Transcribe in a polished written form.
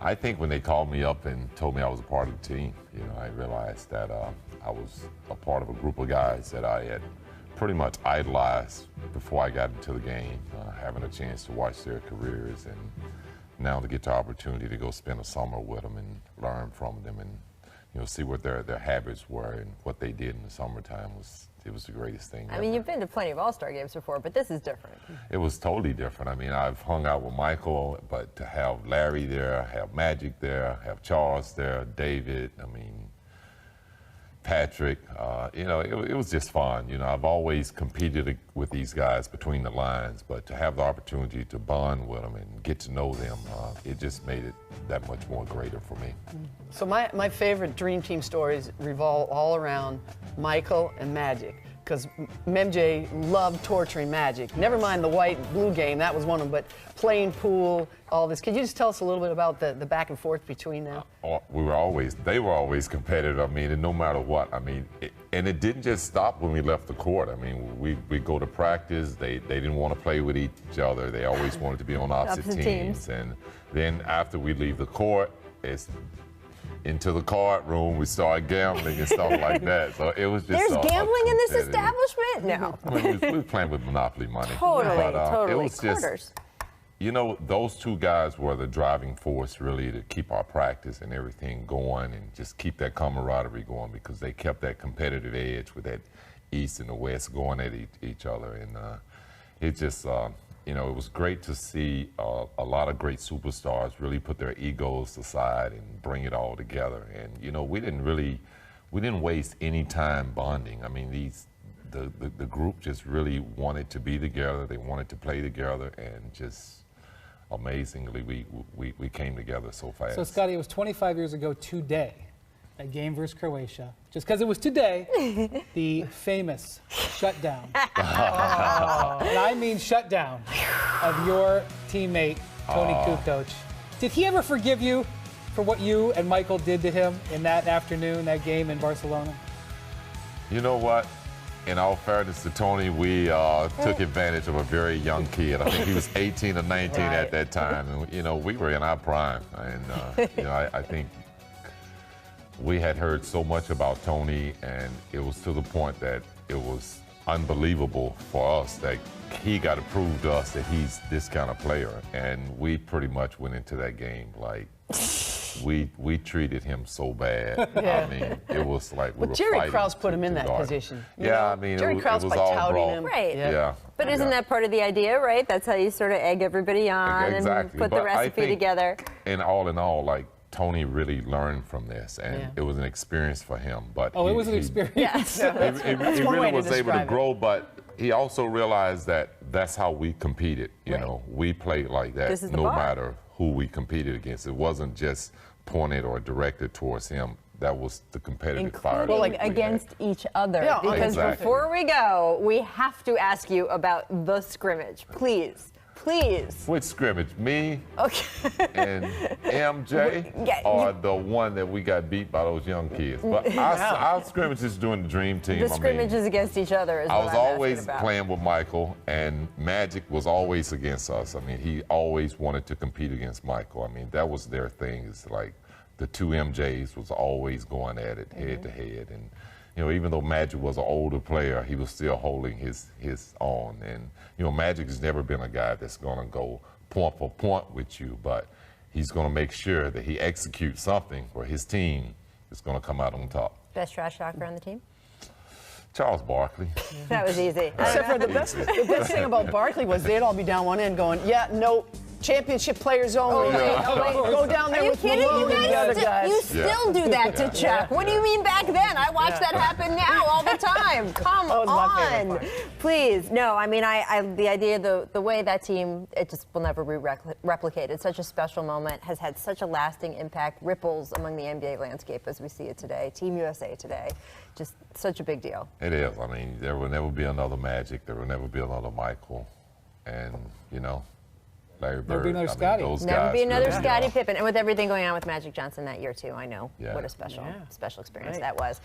I think when they called me up and told me I was a part of the team, I realized that I was a part of a group of guys that I had pretty much idolized before I got into the game, having a chance to watch their careers, and now to get the opportunity to go spend a summer with them and learn from them and see what their habits were and what they did in the summertime was the greatest thing. I mean, you've been to plenty of All-Star games before, but this is different. It was totally different. I mean, I've hung out with Michael, but to have Larry there, have Magic there, have Charles there, David, I mean, Patrick, it was just fun. I've always competed with these guys between the lines, but to have the opportunity to bond with them and get to know them, it just made it that much more greater for me. So my favorite Dream Team stories revolve all around Michael and Magic, because MJ loved torturing Magic. Never mind the white-blue game, that was one of them, but playing pool, all this. Could you just tell us a little bit about the back and forth between them? They were always competitive. I mean, and no matter what. I mean, and it didn't just stop when we left the court. I mean, we go to practice. They didn't want to play with each other. They always wanted to be on opposite teams. And then after we leave the court, it's into the card room, we started gambling and stuff like that. So it was just There's gambling in this establishment? No. I mean, we were playing with Monopoly money. Totally. It was Quarters. just, those two guys were the driving force really to keep our practice and everything going and just keep that camaraderie going, because they kept that competitive edge with that East and the West going at each other. And it just, it was great to see a lot of great superstars really put their egos aside and bring it all together. And, we didn't waste any time bonding. I mean, the group just really wanted to be together. They wanted to play together, and just amazingly, we came together so fast. So, Scottie, it was 25 years ago today, that game versus Croatia. Just because it was today, the famous shutdown. And I mean shutdown of your teammate, Tony Kukoc. Did he ever forgive you for what you and Michael did to him in that afternoon, that game in Barcelona? You know what? In all fairness to Tony, we took advantage of a very young kid. I think he was 18 or 19 at that time. And, we were in our prime. And, I think we had heard so much about Tony, and it was to the point that it was unbelievable for us that he got to prove to us that he's this kind of player. And we pretty much went into that game like we treated him so bad. Yeah. I mean, it was like we were Jerry Krause put him in that position. Yeah, I mean, Jerry Krause it was by all touting him. Right. Yeah. But isn't that part of the idea, right? That's how you sort of egg everybody on and put the recipe together. And all in all, like, Tony really learned from this, and it was an experience for him. But it was an experience. Yes. He really was able to grow, but he also realized that that's how we competed. You know, we played like that no matter who we competed against. It wasn't just pointed or directed towards him. That was the competitive fire. Well, like against each other. Yeah, because before we go, we have to ask you about the scrimmage, please. Please. Which scrimmage? Me okay. and MJ or the one that we got beat by those young kids? But our scrimmage is doing the Dream Team. The scrimmages against each other is I was always about. playing with Michael, and Magic was always against us. I mean, he always wanted to compete against Michael. I mean, that was their thing. It's like the two MJs was always going at it head to head. And even though Magic was an older player, he was still holding his own. And, Magic has never been a guy that's going to go point for point with you, but he's going to make sure that he executes something where his team is going to come out on top. Best trash talker on the team? Charles Barkley. That was easy. Except for the best thing about Barkley was they'd all be down one end going, yeah, no, championship players only. Go down there with Malone and the other guys. You still do that to Chuck. What do you mean back then? I watch that happen now all the time. Come on. Please. No, I mean, the idea, the way that team, it just will never be replicated. It's such a special moment, has had such a lasting impact, ripples among the NBA landscape as we see it today. Team USA today. Just such a big deal. It is. I mean, there will never be another Magic. There will never be another Michael. And, Larry Bird. Never be another Scottie. Never be another Scottie Pippen. And with everything going on with Magic Johnson that year, too, I know what a special experience that was.